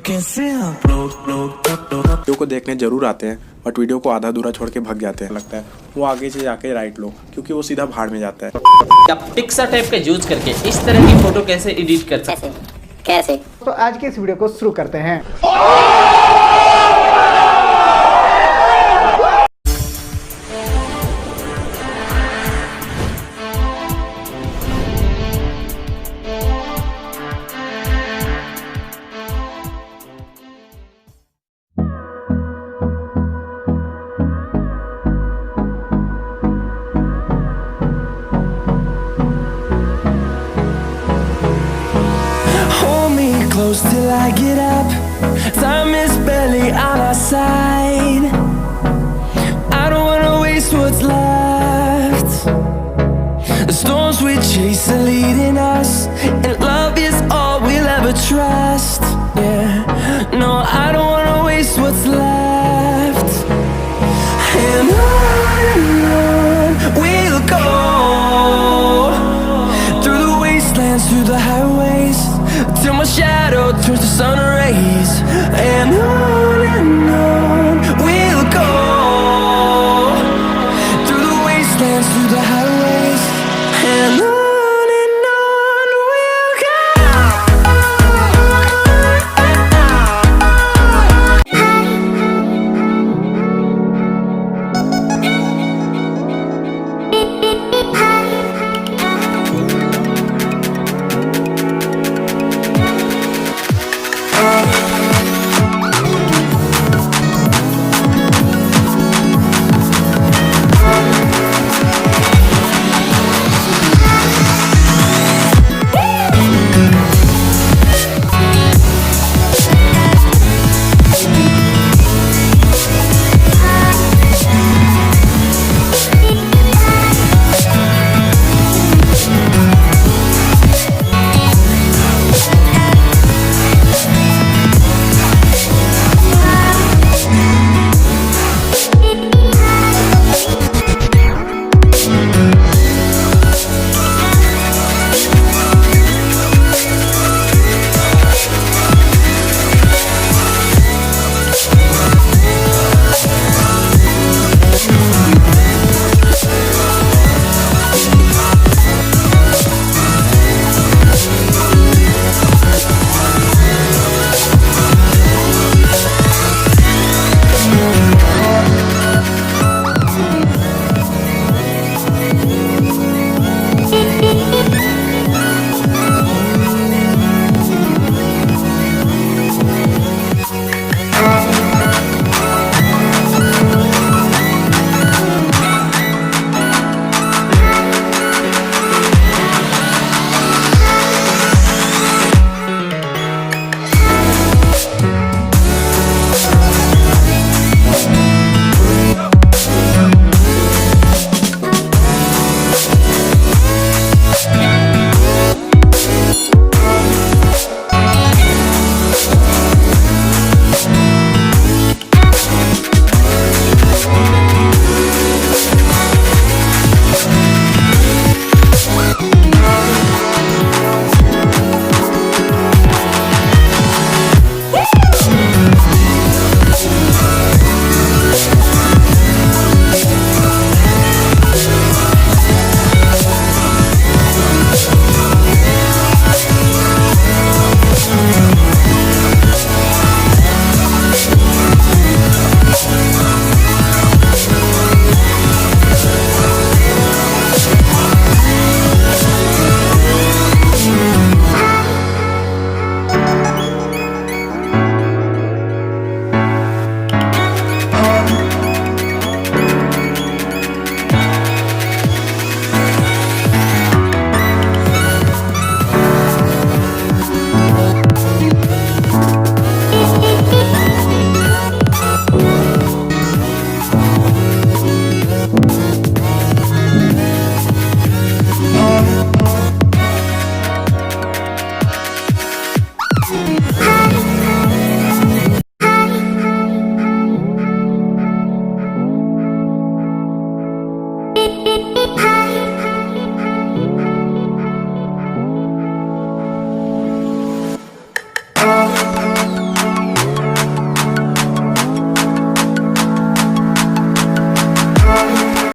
Video को देखने जरूर आते हैं बट वीडियो को आधा अधूरा छोड़ के भाग जाते हैं। लगता है वो आगे से जाके राइट लो क्योंकि वो सीधा भाड़ में जाता है। आप पिक्सार्ट ऐप का यूज करके इस तरह की फोटो कैसे एडिट कर सकते हैं? कैसे? तो आज के इस वीडियो को शुरू करते हैं। Close till I get up. Time is barely on our side. I don't wanna waste what's left. The storms we chase are leading us, and love is all we'll ever trust. Yeah, no, I don't wanna waste what's left. And on we'll go, through the wastelands, through the highways, till my shadow turns to sun rays.